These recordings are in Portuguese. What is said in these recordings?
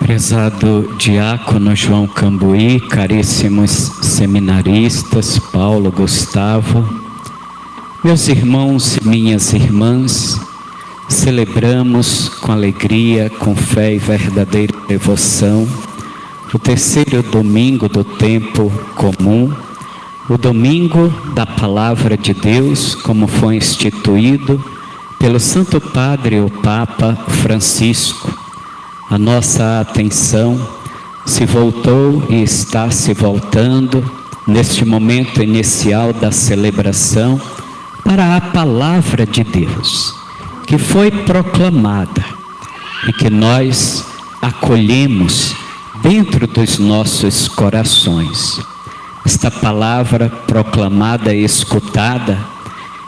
Prezado diácono João Cambuí, caríssimos seminaristas, Paulo, Gustavo, meus irmãos e minhas irmãs, celebramos com alegria, com fé e verdadeira devoção o terceiro domingo do tempo comum, o domingo da Palavra de Deus, como foi instituído pelo Santo Padre, o Papa Francisco. A nossa atenção se voltou e está se voltando, neste momento inicial da celebração, para a Palavra de Deus, que foi proclamada e que nós acolhemos dentro dos nossos corações. Esta palavra proclamada e escutada,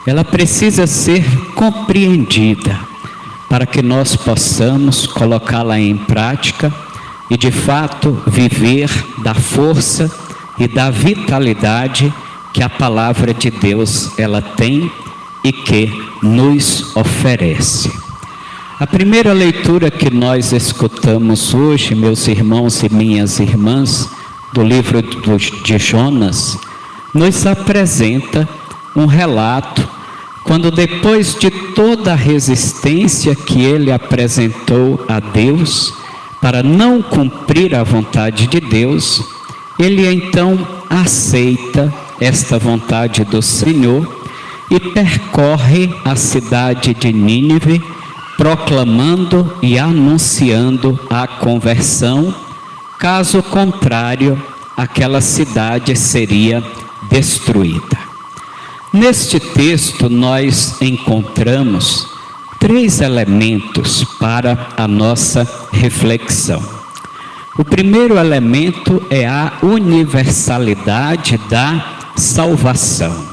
ela precisa ser compreendida para que nós possamos colocá-la em prática e de fato viver da força e da vitalidade que a palavra de Deus ela tem e que nos oferece. A primeira leitura que nós escutamos hoje, meus irmãos e minhas irmãs, do livro de Jonas, nos apresenta um relato, quando depois de toda a resistência que ele apresentou a Deus, para não cumprir a vontade de Deus, ele então aceita esta vontade do Senhor e percorre a cidade de Nínive, proclamando e anunciando a conversão. Caso contrário, aquela cidade seria destruída. Neste texto nós encontramos três elementos para a nossa reflexão. O primeiro elemento é a universalidade da salvação.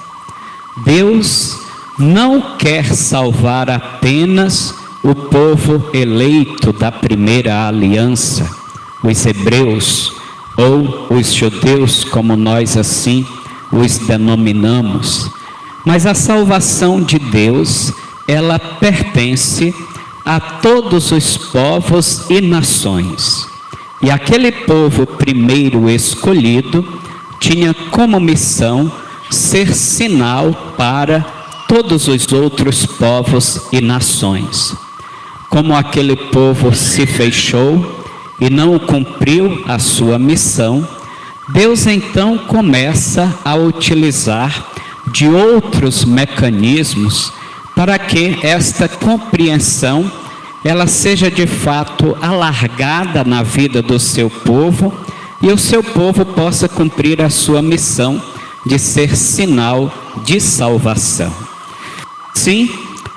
Deus não quer salvar apenas o povo eleito da primeira aliança, os hebreus ou os judeus, como nós assim os denominamos. Mas a salvação de Deus, ela pertence a todos os povos e nações. E aquele povo primeiro escolhido tinha como missão ser sinal para todos os outros povos e nações. Como aquele povo se fechou e não cumpriu a sua missão, Deus então começa a utilizar de outros mecanismos para que esta compreensão ela seja de fato alargada na vida do seu povo e o seu povo possa cumprir a sua missão de ser sinal de salvação. Sim,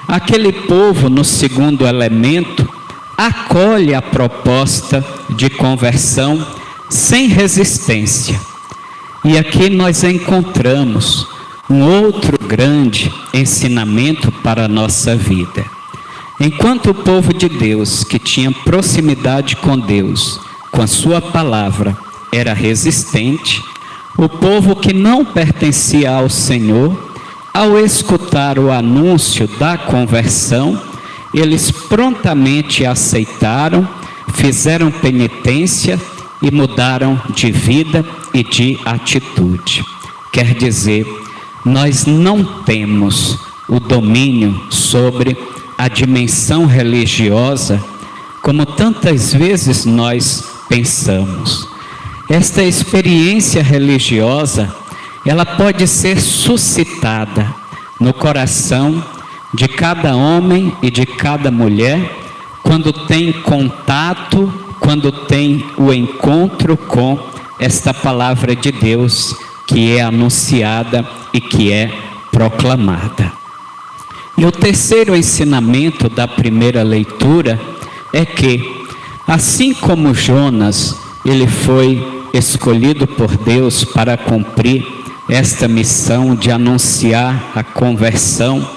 aquele povo, no segundo elemento, acolhe a proposta de conversão sem resistência. E aqui nós encontramos um outro grande ensinamento para a nossa vida. Enquanto o povo de Deus, que tinha proximidade com Deus, com a sua palavra, era resistente, o povo que não pertencia ao Senhor, ao escutar o anúncio da conversão, eles prontamente aceitaram, fizeram penitência e mudaram de vida e de atitude. Quer dizer, nós não temos o domínio sobre a dimensão religiosa como tantas vezes nós pensamos. Esta experiência religiosa, ela pode ser suscitada no coração de cada homem e de cada mulher quando tem contato, quando tem o encontro com esta palavra de Deus que é anunciada e que é proclamada. E o terceiro ensinamento da primeira leitura é que, assim como Jonas, ele foi escolhido por Deus para cumprir esta missão de anunciar a conversão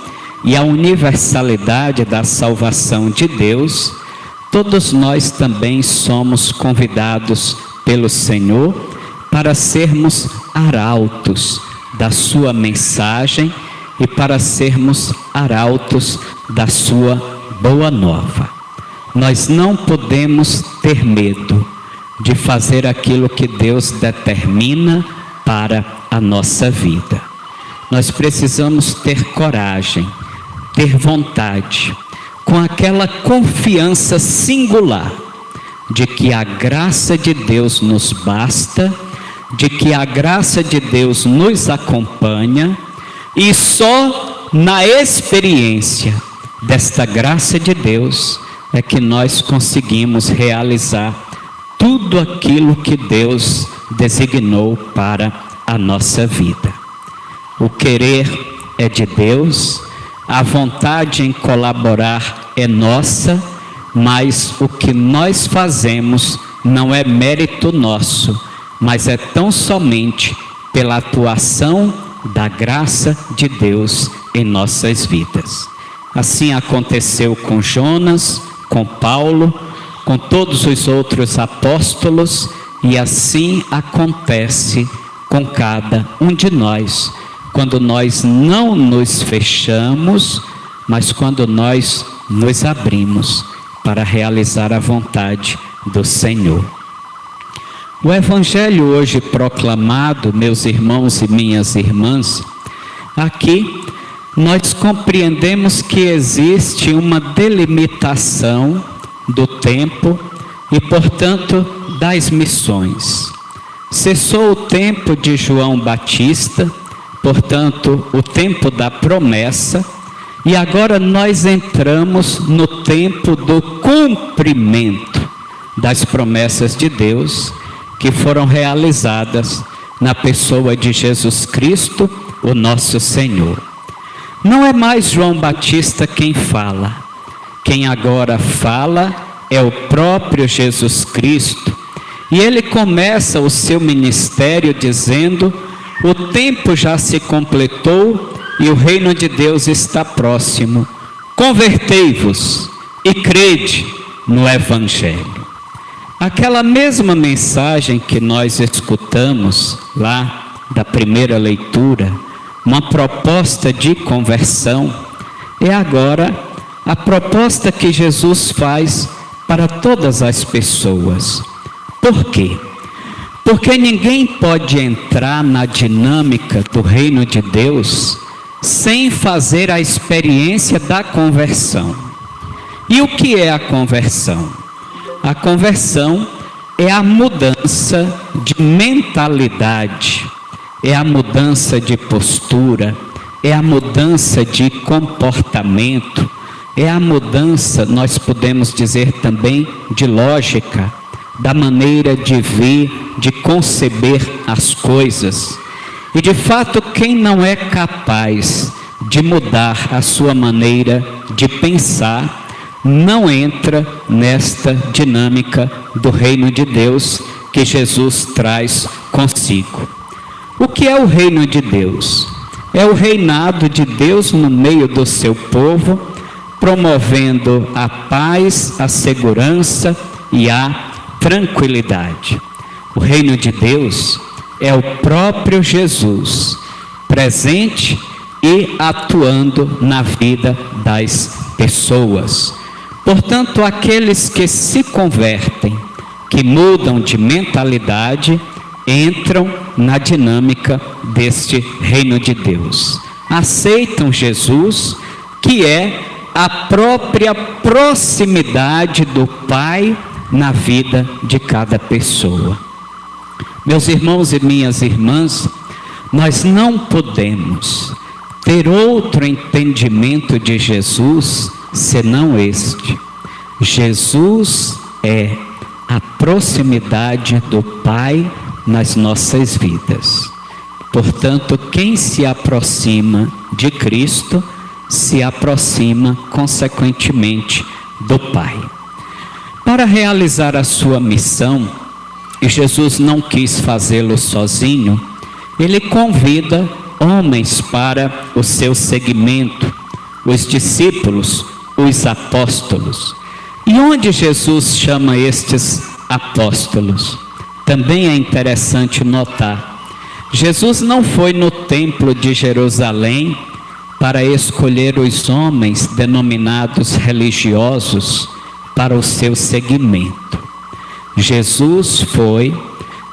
e a universalidade da salvação de Deus, todos nós também somos convidados pelo Senhor para sermos arautos da sua mensagem e para sermos arautos da sua boa nova. Nós não podemos ter medo de fazer aquilo que Deus determina para a nossa vida. Nós precisamos ter coragem, ter vontade, com aquela confiança singular de que a graça de Deus nos basta, de que a graça de Deus nos acompanha, e só na experiência desta graça de Deus é que nós conseguimos realizar tudo aquilo que Deus designou para a nossa vida. O querer é de Deus, a vontade em colaborar é nossa, mas o que nós fazemos não é mérito nosso, mas é tão somente pela atuação da graça de Deus em nossas vidas. Assim aconteceu com Jonas, com Paulo, com todos os outros apóstolos, e assim acontece com cada um de nós, quando nós não nos fechamos, mas quando nós nos abrimos para realizar a vontade do Senhor. O Evangelho hoje proclamado, meus irmãos e minhas irmãs, aqui nós compreendemos que existe uma delimitação do tempo e, portanto, das missões. Cessou o tempo de João Batista, portanto, o tempo da promessa, e agora nós entramos no tempo do cumprimento das promessas de Deus, que foram realizadas na pessoa de Jesus Cristo, o nosso Senhor. Não é mais João Batista quem fala. Quem agora fala é o próprio Jesus Cristo. E ele começa o seu ministério dizendo: o tempo já se completou e o reino de Deus está próximo. Convertei-vos e crede no Evangelho. Aquela mesma mensagem que nós escutamos lá da primeira leitura, uma proposta de conversão, é agora a proposta que Jesus faz para todas as pessoas. Por quê? Porque ninguém pode entrar na dinâmica do reino de Deus sem fazer a experiência da conversão. E o que é a conversão? A conversão é a mudança de mentalidade, é a mudança de postura, é a mudança de comportamento, é a mudança, nós podemos dizer também, de lógica, da maneira de ver, de conceber as coisas. E de fato, quem não é capaz de mudar a sua maneira de pensar, não entra nesta dinâmica do reino de Deus que Jesus traz consigo. O que é o reino de Deus? É o reinado de Deus no meio do seu povo, promovendo a paz, a segurança e a tranquilidade. O reino de Deus é o próprio Jesus, presente e atuando na vida das pessoas. Portanto, aqueles que se convertem, que mudam de mentalidade, entram na dinâmica deste reino de Deus. Aceitam Jesus, que é a própria proximidade do Pai na vida de cada pessoa. Meus irmãos e minhas irmãs, nós não podemos ter outro entendimento de Jesus senão este. Jesus é a proximidade do Pai nas nossas vidas. Portanto, quem se aproxima de Cristo, se aproxima consequentemente do Pai. Para realizar a sua missão, e Jesus não quis fazê-lo sozinho, ele convida homens para o seu seguimento, os discípulos, os apóstolos. E onde Jesus chama estes apóstolos? Também é interessante notar. Jesus não foi no templo de Jerusalém para escolher os homens denominados religiosos para o seu seguimento. Jesus foi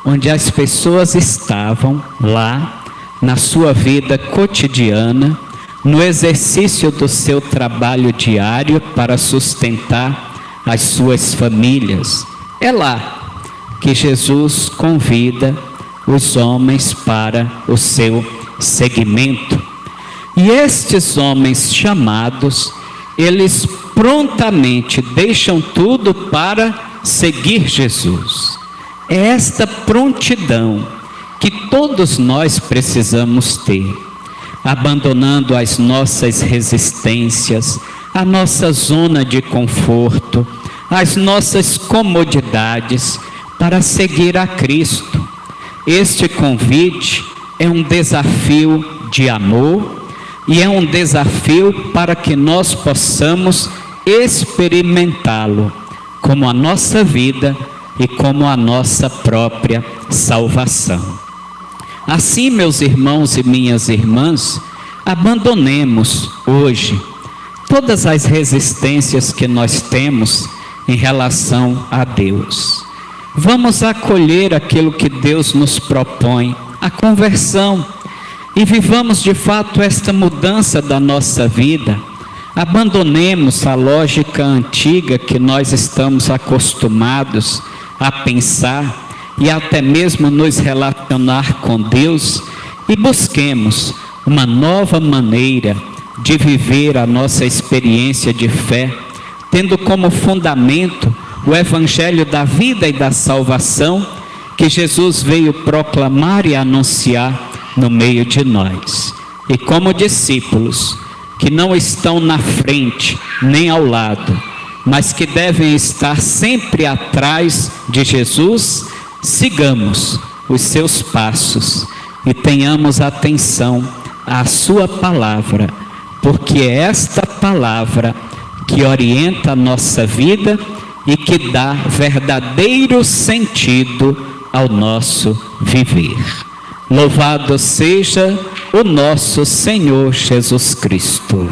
onde as pessoas estavam lá, na sua vida cotidiana, no exercício do seu trabalho diário para sustentar as suas famílias. É lá que Jesus convida os homens para o seu seguimento. E estes homens chamados, eles prontamente deixam tudo para seguir Jesus. É esta prontidão que todos nós precisamos ter, abandonando as nossas resistências, a nossa zona de conforto, as nossas comodidades, para seguir a Cristo. Este convite é um desafio de amor e é um desafio para que nós possamos experimentá-lo como a nossa vida e como a nossa própria salvação. Assim, meus irmãos e minhas irmãs, abandonemos hoje todas as resistências que nós temos em relação a Deus. Vamos acolher aquilo que Deus nos propõe, a conversão, e vivamos de fato esta mudança da nossa vida. Abandonemos a lógica antiga que nós estamos acostumados a pensar e até mesmo nos relacionar com Deus, e busquemos uma nova maneira de viver a nossa experiência de fé, tendo como fundamento o Evangelho da vida e da salvação que Jesus veio proclamar e anunciar no meio de nós. E como discípulos que não estão na frente nem ao lado, mas que devem estar sempre atrás de Jesus, sigamos os seus passos e tenhamos atenção à sua palavra, porque é esta palavra que orienta a nossa vida e que dá verdadeiro sentido ao nosso viver. Louvado seja o nosso Senhor Jesus Cristo.